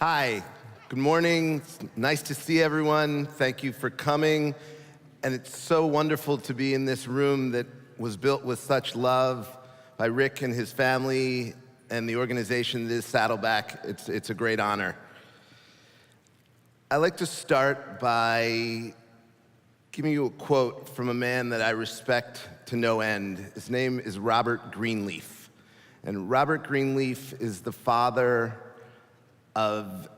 Hi, good morning. It's nice to see everyone. Thank you for coming. And it's so wonderful to be in this room that was built with such love by Rick and his family and the organization that is Saddleback. It's a great honor. I'd like to start by giving you a quote from a man that I respect to no end. His name is Robert Greenleaf. And Robert Greenleaf is the father of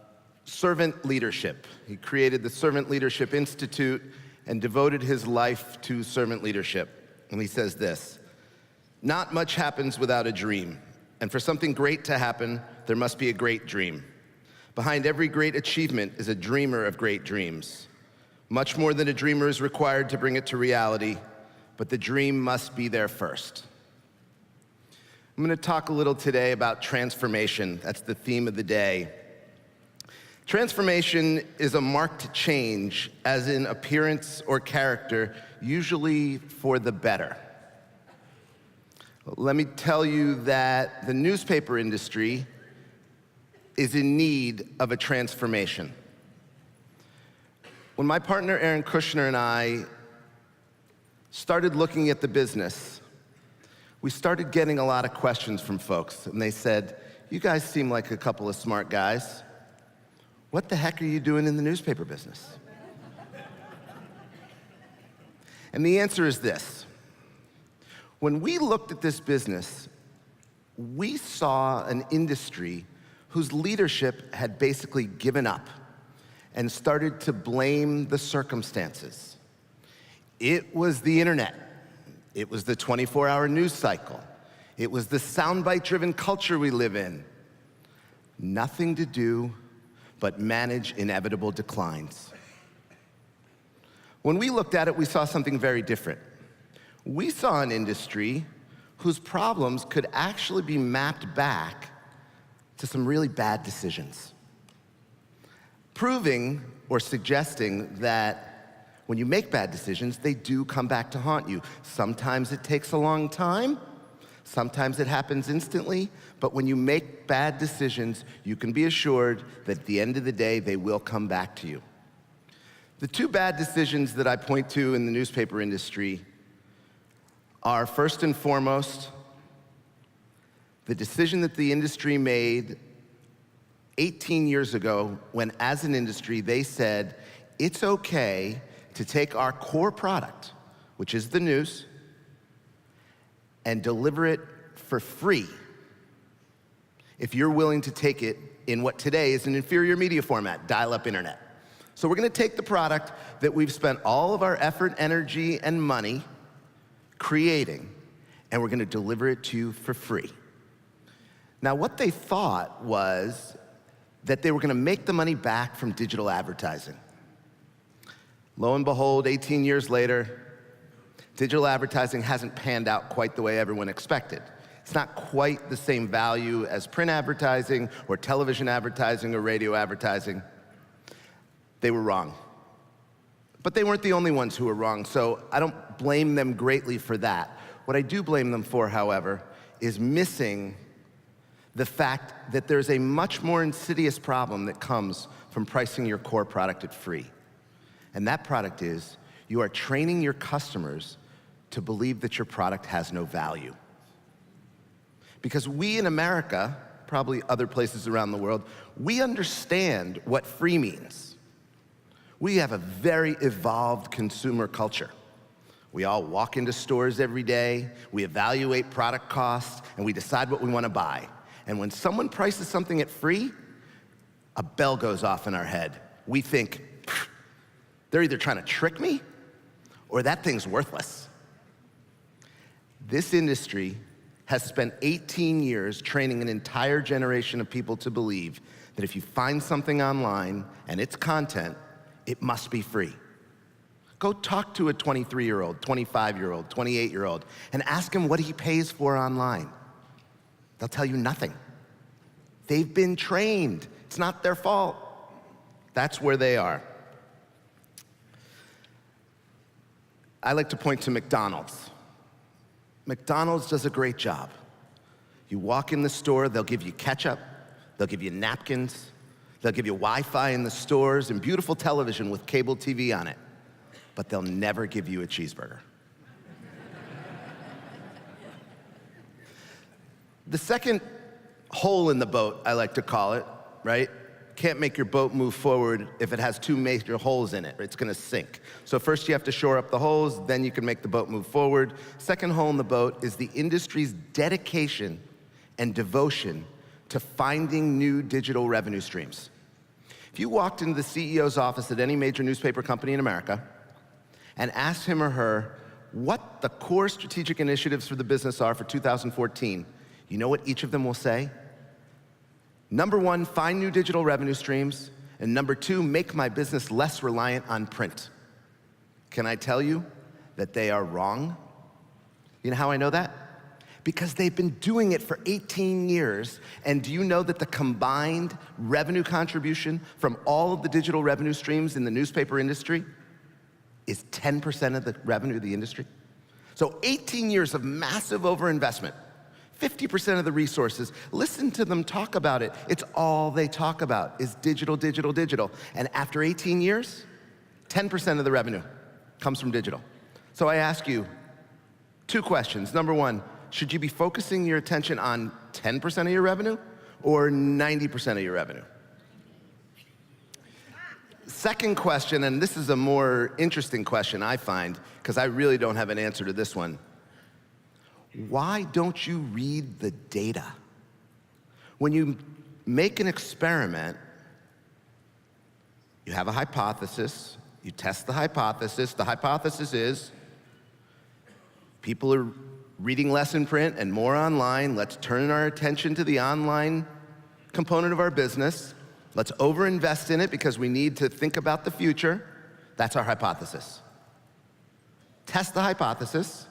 servant leadership. He created the Servant Leadership Institute and devoted his life to servant leadership. And he says this: "Not much happens without a dream. And for something great to happen, there must be a great dream. Behind every great achievement is a dreamer of great dreams. Much more than a dreamer is required to bring it to reality, but the dream must be there first." I'm going to talk a little today about transformation. That's the theme of the day. Transformation is a marked change, as in appearance or character, usually for the better. Let me tell you that the newspaper industry is in need of a transformation. When my partner Aaron Kushner and I started looking at the business, we started getting a lot of questions from folks, and they said, "You guys seem like a couple of smart guys. What the heck are you doing in the newspaper business?" And the answer is this: when we looked at this business, we saw an industry whose leadership had basically given up and started to blame the circumstances. It was the internet. It was the 24-hour news cycle. It was the soundbite-driven culture we live in. Nothing to do but manage inevitable declines. When we looked at it, we saw something very different. We saw an industry whose problems could actually be mapped back to some really bad decisions, proving or suggesting that when you make bad decisions, they do come back to haunt you. Sometimes it takes a long time, sometimes it happens instantly, but when you make bad decisions, you can be assured that at the end of the day, they will come back to you. The two bad decisions that I point to in the newspaper industry are, first and foremost, the decision that the industry made 18 years ago when, as an industry, they said, it's okay to take our core product, which is the news, and deliver it for free if you're willing to take it in what today is an inferior media format, dial-up internet. So we're gonna take the product that we've spent all of our effort, energy, and money creating, and we're gonna deliver it to you for free. Now, what they thought was that they were gonna make the money back from digital advertising. Lo and behold, 18 years later, digital advertising hasn't panned out quite the way everyone expected. It's not quite the same value as print advertising or television advertising or radio advertising. They were wrong. But they weren't the only ones who were wrong, so I don't blame them greatly for that. What I do blame them for, however, is missing the fact that there's a much more insidious problem that comes from pricing your core product at free. And that product is, you are training your customers to believe that your product has no value. Because we in America, probably other places around the world, we understand what free means. We have a very evolved consumer culture. We all walk into stores every day, we evaluate product costs, and we decide what we want to buy. And when someone prices something at free, a bell goes off in our head. We think, they're either trying to trick me or that thing's worthless. This industry has spent 18 years training an entire generation of people to believe that if you find something online and it's content, it must be free. Go talk to a 23-year-old, 25-year-old, 28-year-old, and ask him what he pays for online. They'll tell you nothing. They've been trained. It's not their fault. That's where they are. I like to point to McDonald's. McDonald's does a great job. You walk in the store, they'll give you ketchup, they'll give you napkins, They'll give you Wi-Fi in the stores and beautiful television with cable TV on it, but they'll never give you a cheeseburger. The second hole in the boat, I like to call it, right? Can't make your boat move forward if it has two major holes in it. It's gonna sink. So first you have to shore up the holes, then you can make the boat move forward. Second hole in the boat is the industry's dedication and devotion to finding new digital revenue streams. If you walked into the CEO's office at any major newspaper company in America and asked him or her what the core strategic initiatives for the business are for 2014, you know what each of them will say? Number one, find new digital revenue streams. And number two, make my business less reliant on print. Can I tell you that they are wrong? You know how I know that? Because they've been doing it for 18 years. And do you know that the combined revenue contribution from all of the digital revenue streams in the newspaper industry is 10% of the revenue of the industry? So 18 years of massive overinvestment. 50% of the resources, listen to them talk about it. It's all they talk about is digital, digital, digital. And after 18 years, 10% of the revenue comes from digital. So I ask you two questions. Number one, should you be focusing your attention on 10% of your revenue or 90% of your revenue? Second question, and this is a more interesting question I find, because I really don't have an answer to this one. Why don't you read the data? When you make an experiment, you have a hypothesis, you test the hypothesis. The hypothesis is people are reading less in print and more online. Let's turn our attention to the online component of our business. Let's overinvest in it because we need to think about the future. That's our hypothesis. Test the hypothesis.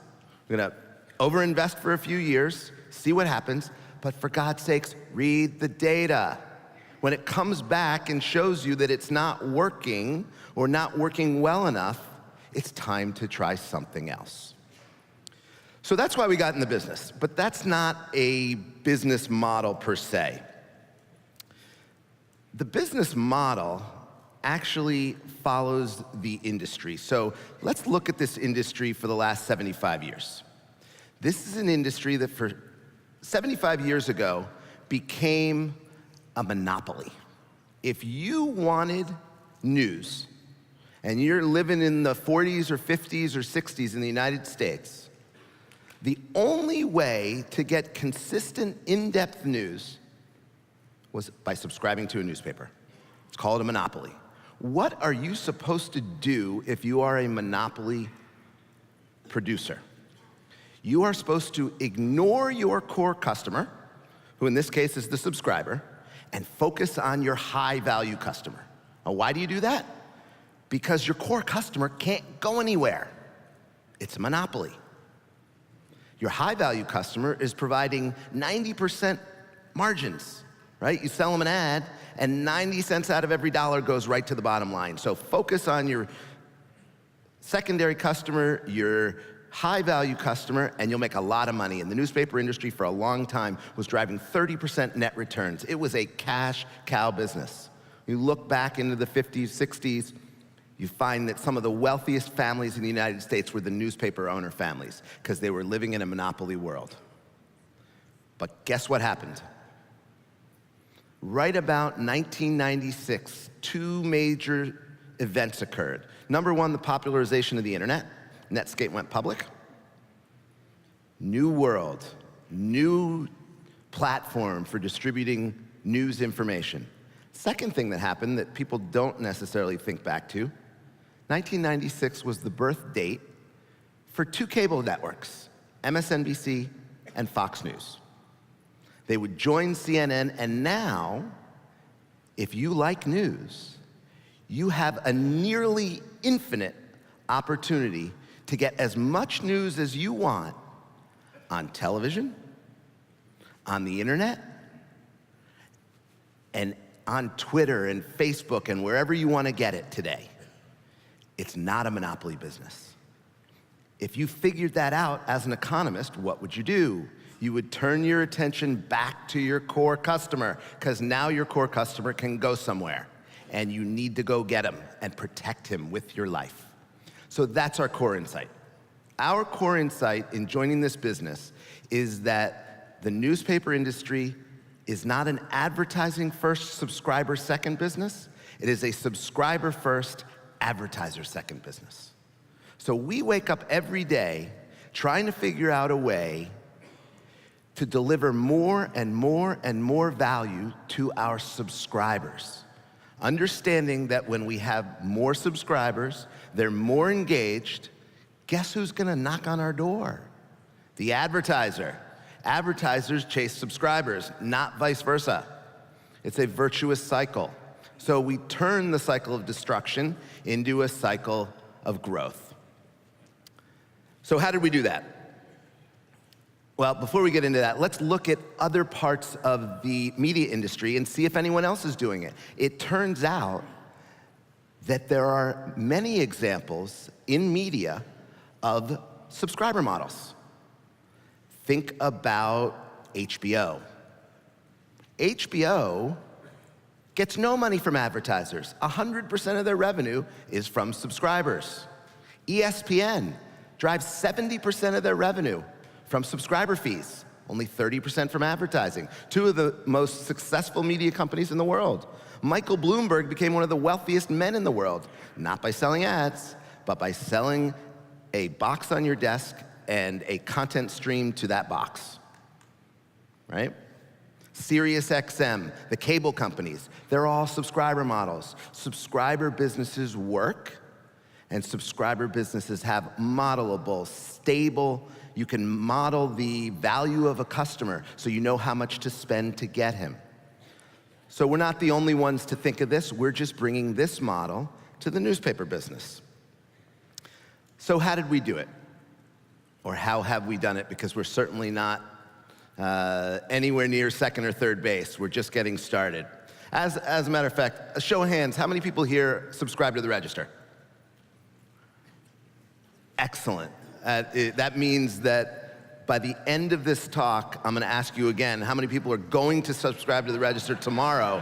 We're gonna overinvest for a few years, see what happens, but for God's sakes, read the data. When it comes back and shows you that it's not working or not working well enough, it's time to try something else. So that's why we got in the business, but that's not a business model per se. The business model actually follows the industry. So let's look at this industry for the last 75 years. This is an industry that for 75 years ago became a monopoly. If you wanted news and you're living in the 40s or 50s or 60s in the United States, the only way to get consistent, in-depth news was by subscribing to a newspaper. It's called a monopoly. What are you supposed to do if you are a monopoly producer? You are supposed to ignore your core customer, who in this case is the subscriber, and focus on your high-value customer. Now, why do you do that? Because your core customer can't go anywhere. It's a monopoly. Your high-value customer is providing 90% margins, right? You sell them an ad, and 90 cents out of every dollar goes right to the bottom line. So focus on your secondary customer, your high-value customer, and you'll make a lot of money. And the newspaper industry for a long time was driving 30% net returns. It was a cash cow business. You look back into the 50s, 60s, you find that some of the wealthiest families in the United States were the newspaper owner families because they were living in a monopoly world. But guess what happened? Right about 1996, two major events occurred. Number one, the popularization of the internet. Netscape went public. New world, new platform for distributing news information. Second thing that happened that people don't necessarily think back to, 1996 was the birth date for two cable networks, MSNBC and Fox News. They would join CNN, and now, if you like news, you have a nearly infinite opportunity to get as much news as you want on television, on the internet, and on Twitter and Facebook and wherever you want to get it today. It's not a monopoly business. If you figured that out as an economist, what would you do? You would turn your attention back to your core customer, because now your core customer can go somewhere, and you need to go get him and protect him with your life. So that's our core insight. Our core insight in joining this business is that the newspaper industry is not an advertising-first, subscriber-second business. It is a subscriber-first, advertiser-second business. So we wake up every day trying to figure out a way to deliver more and more and more value to our subscribers. Understanding that when we have more subscribers, they're more engaged, guess who's gonna knock on our door? The advertiser. Advertisers chase subscribers, not vice versa. It's a virtuous cycle. So we turn the cycle of destruction into a cycle of growth. So how did we do that? Well, before we get into that, let's look at other parts of the media industry and see if anyone else is doing it. It turns out that there are many examples in media of subscriber models. Think about HBO. HBO gets no money from advertisers. 100% of their revenue is from subscribers. ESPN drives 70% of their revenue from subscriber fees, only 30% from advertising. Two of the most successful media companies in the world. Michael Bloomberg became one of the wealthiest men in the world, not by selling ads, but by selling a box on your desk and a content stream to that box, right? SiriusXM, the cable companies, they're all subscriber models. Subscriber businesses work, and subscriber businesses have modelable, stable, you can model the value of a customer so you know how much to spend to get him. So we're not the only ones to think of this, we're just bringing this model to the newspaper business. So how did we do it? Or how have we done it? Because we're certainly not anywhere near second or third base. We're just getting started. As a matter of fact, a show of hands, how many people here subscribe to the Register? Excellent. That means that by the end of this talk, I'm gonna ask you again, how many people are going to subscribe to the Register tomorrow?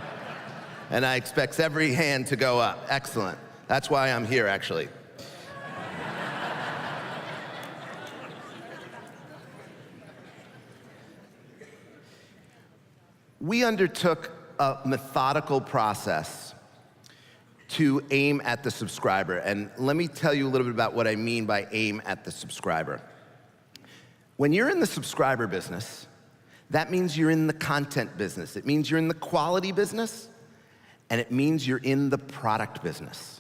And I expect every hand to go up. Excellent. That's why I'm here, actually. We undertook a methodical process to aim at the subscriber. And let me tell you a little bit about what I mean by aim at the subscriber. When you're in the subscriber business, that means you're in the content business. It means you're in the quality business, and it means you're in the product business.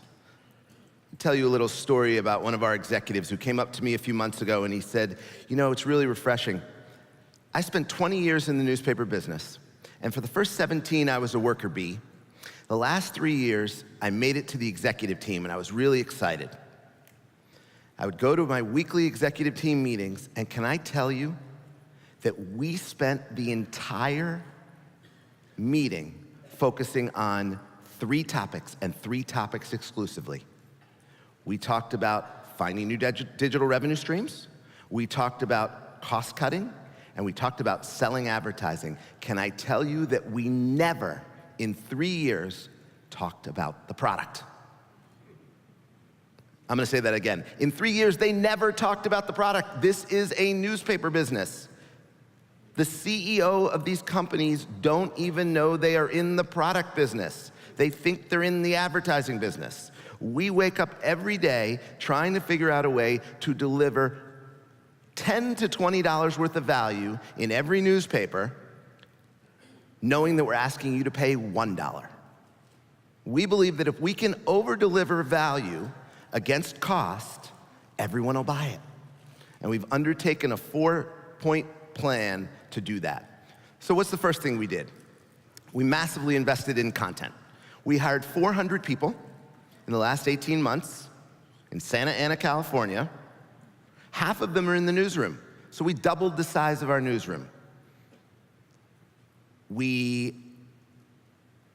I'll tell you a little story about one of our executives who came up to me a few months ago and he said, you know, it's really refreshing. I spent 20 years in the newspaper business, and for the first 17, I was a worker bee. The last 3 years, I made it to the executive team, and I was really excited. I would go to my weekly executive team meetings, and can I tell you that we spent the entire meeting focusing on 3 topics, and 3 topics exclusively. We talked about finding new digital revenue streams, we talked about cost cutting, and we talked about selling advertising. Can I tell you that we never, in 3 years, talked about the product? I'm gonna say that again. In 3 years, they never talked about the product. This is a newspaper business. The CEO of these companies don't even know they are in the product business. They think they're in the advertising business. We wake up every day trying to figure out a way to deliver $10 to $20 worth of value in every newspaper, knowing that we're asking you to pay $1. We believe that if we can over-deliver value against cost, everyone will buy it. And we've undertaken a 4-point plan to do that. So what's the first thing we did? We massively invested in content. We hired 400 people in the last 18 months in Santa Ana, California. Half of them are in the newsroom. So we doubled the size of our newsroom. We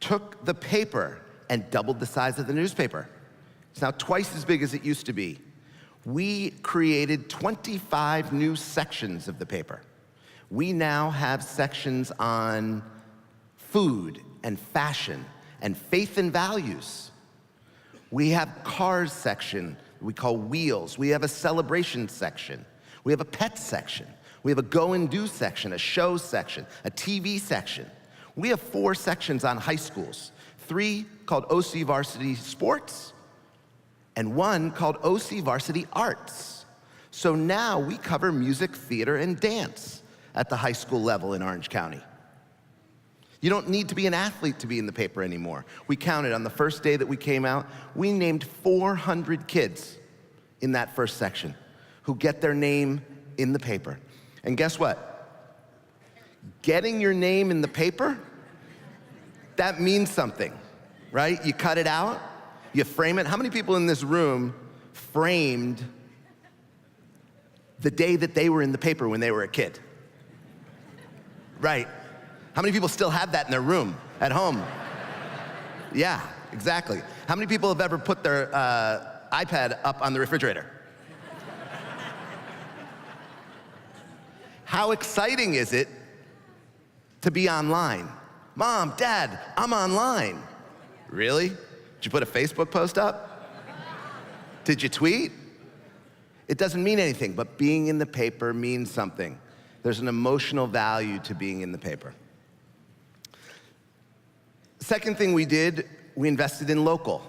took the paper and doubled the size of the newspaper. It's now twice as big as it used to be. We created 25 new sections of the paper. We now have sections on food and fashion and faith and values. We have cars section we call wheels. We have a celebration section. We have a pet section. We have a go and do section, a show section, a TV section. We have 4 sections on high schools, 3 called OC Varsity Sports and 1 called OC Varsity Arts. So now we cover music, theater, and dance at the high school level in Orange County. You don't need to be an athlete to be in the paper anymore. We counted on the first day that we came out, we named 400 kids in that first section who get their name in the paper. And guess what? Getting your name in the paper, that means something, right? You cut it out, you frame it. How many people in this room framed the day that they were in the paper when they were a kid? Right. How many people still have that in their room at home? Yeah, exactly. How many people have ever put their iPad up on the refrigerator? How exciting is it to be online? Mom, Dad, I'm online. Really? Did you put a Facebook post up? Did you tweet? It doesn't mean anything, but being in the paper means something. There's an emotional value to being in the paper. Second thing we did, we invested in local.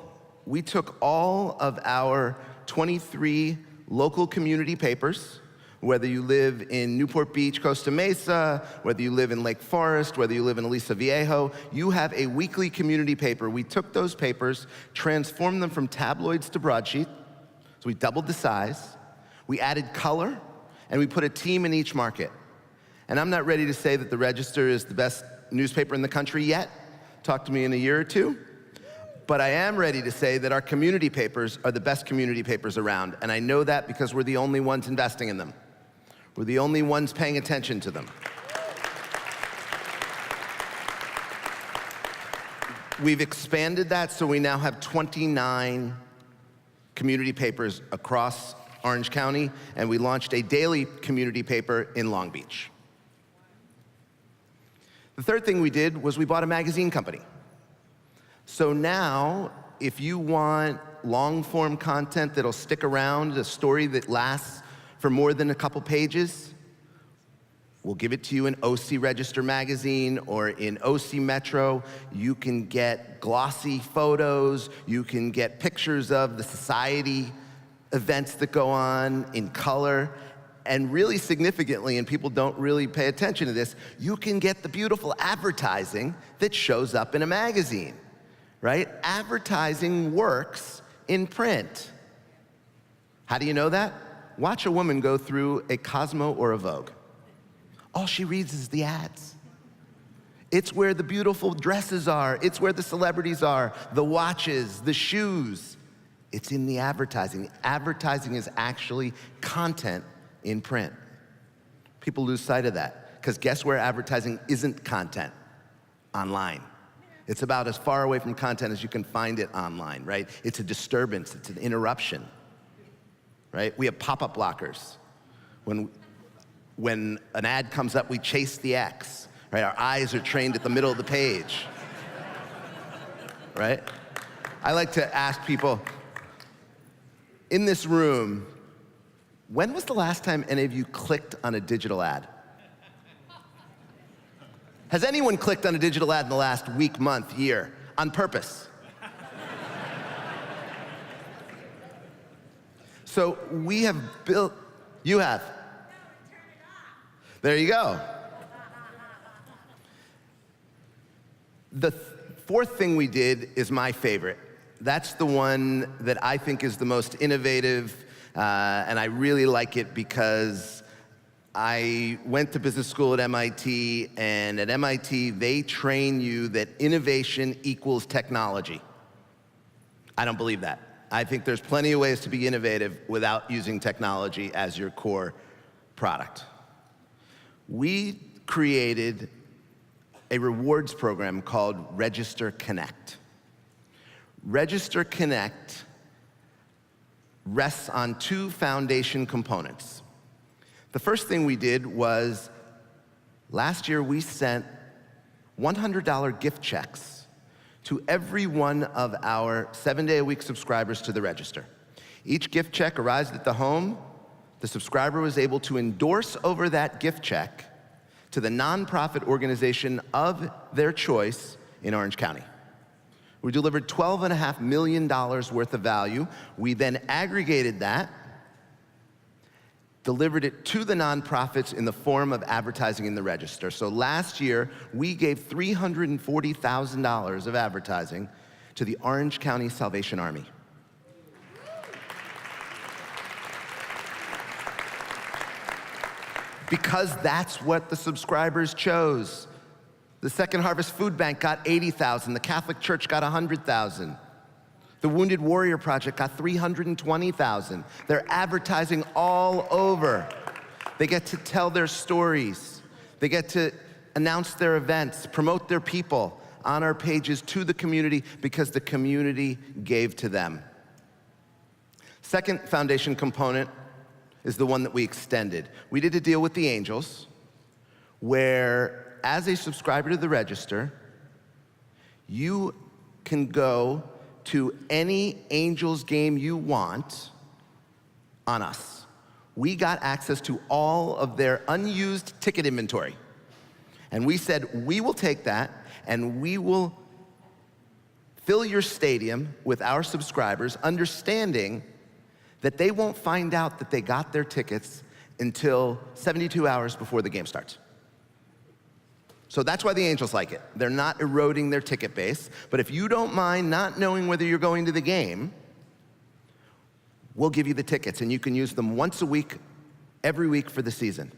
We took all of our 23 local community papers, whether you live in Newport Beach, Costa Mesa, whether you live in Lake Forest, whether you live in Aliso Viejo, you have a weekly community paper. We took those papers, transformed them from tabloids to broadsheet, so we doubled the size, we added color, and we put a team in each market. And I'm not ready to say that the Register is the best newspaper in the country yet. Talk to me in a year or two. But I am ready to say that our community papers are the best community papers around. And I know that because we're the only ones investing in them. We're the only ones paying attention to them. We've expanded that, so we now have 29 community papers across Orange County, and we launched a daily community paper in Long Beach. The third thing we did was we bought a magazine company. So now, if you want long-form content that'll stick around, a story that lasts for more than a couple pages, we'll give it to you in OC Register magazine or in OC Metro. You can get glossy photos, you can get pictures of the society events that go on in color, and really significantly, and people don't really pay attention to this, you can get the beautiful advertising that shows up in a magazine, right? Advertising works in print. How do you know that? Watch a woman go through a Cosmo or a Vogue. All she reads is the ads. It's where the beautiful dresses are. It's where the celebrities are, the watches, the shoes. It's in the advertising. Advertising is actually content in print. People lose sight of that, because guess where advertising isn't content? Online. It's about as far away from content as you can find it online, right? It's a disturbance, it's an interruption, right? We have pop-up blockers. When an ad comes up, we chase the X, right? Our eyes are trained at the middle of the page, right? I like to ask people, in this room, when was the last time any of you clicked on a digital ad? Has anyone clicked on a digital ad in the last week, month, year, on purpose? So we have built, you have. There you go. The fourth thing we did is my favorite. That's the one that I think is the most innovative, and I really like it because I went to business school at MIT, and at MIT, they train you that innovation equals technology. I don't believe that. I think there's plenty of ways to be innovative without using technology as your core product. We created a rewards program called Register Connect. Register Connect rests on 2 foundation components. The first thing we did was Last year, we sent $100 gift checks to every one of our 7-day-a-week subscribers to the register. Each gift check arrived at the home. The subscriber was able to endorse over that gift check to the nonprofit organization of their choice in Orange County. We delivered $12.5 million worth of value. We then aggregated that, delivered it to the nonprofits in the form of advertising in the register. So last year, we gave $340,000 of advertising to the Orange County Salvation Army. Because that's what the subscribers chose. The Second Harvest Food Bank got $80,000. The Catholic Church got $100,000. The Wounded Warrior Project got $320,000. They're advertising all over. They get to tell their stories. They get to announce their events, promote their people on our pages to the community because the community gave to them. Second foundation component is the one that we extended. We did a deal with the Angels where, as a subscriber to the register, you can go to any Angels game you want on us. We got access to all of their unused ticket inventory. And we said, we will take that and we will fill your stadium with our subscribers, understanding that they won't find out that they got their tickets until 72 hours before the game starts. So that's why the Angels like it. They're not eroding their ticket base, but if you don't mind not knowing whether you're going to the game, we'll give you the tickets and you can use them once a week, every week for the season.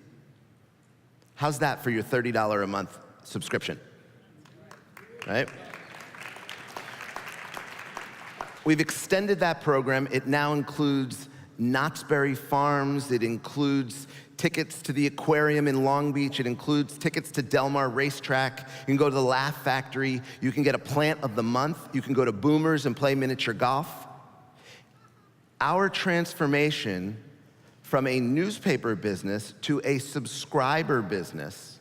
How's that for your $30 a month subscription? Right? We've extended that program. It now includes Knott's Berry Farms. It includes tickets to the aquarium in Long Beach. It includes tickets to Del Mar Racetrack. You can go to the Laugh Factory. You can get a plant of the month. You can go to Boomers and play miniature golf. Our transformation from a newspaper business to a subscriber business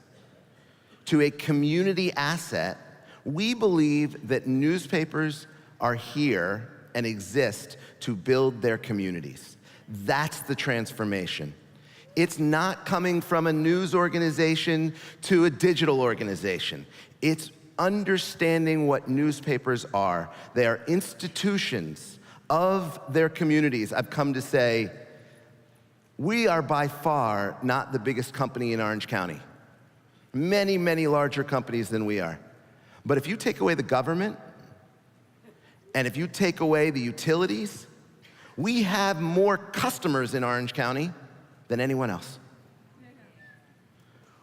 to a community asset, we believe that newspapers are here and exist to build their communities. That's the transformation. It's not coming from a news organization to a digital organization. It's understanding what newspapers are. They are institutions of their communities. I've come to say, we are by far not the biggest company in Orange County. Many, many larger companies than we are. But if you take away the government, and if you take away the utilities, we have more customers in Orange County than anyone else.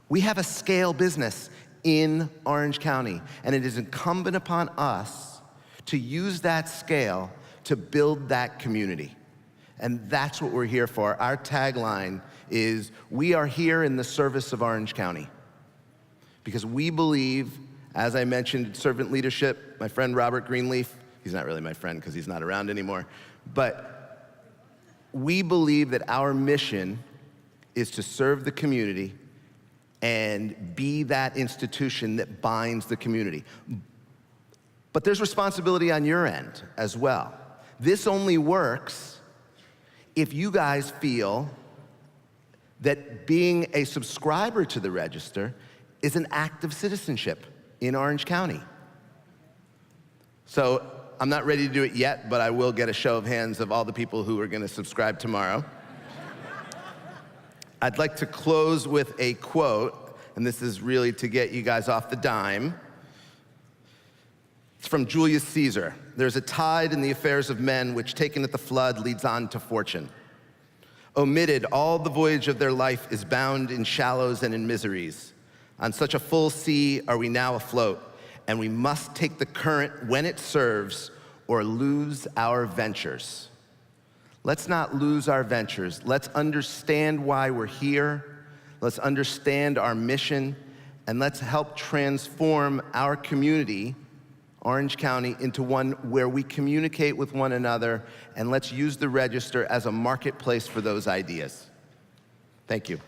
We have a scale business in Orange County, and it is incumbent upon us to use that scale to build that community. And that's what we're here for. Our tagline is, we are here in the service of Orange County. Because we believe, as I mentioned, servant leadership, my friend Robert Greenleaf, he's not really my friend because he's not around anymore, but we believe that our mission is to serve the community and be that institution that binds the community. But there's responsibility on your end as well. This only works if you guys feel that being a subscriber to the register is an act of citizenship in Orange County. So I'm not ready to do it yet, but I will get a show of hands of all the people who are going to subscribe tomorrow. I'd like to close with a quote, and this is really to get you guys off the dime. It's from Julius Caesar. There's a tide in the affairs of men which, taken at the flood, leads on to fortune. Omitted, all the voyage of their life is bound in shallows and in miseries. On such a full sea are we now afloat, and we must take the current when it serves or lose our ventures. Let's not lose our ventures. Let's understand why we're here. Let's understand our mission, and let's help transform our community, Orange County, into one where we communicate with one another, and let's use the register as a marketplace for those ideas. Thank you.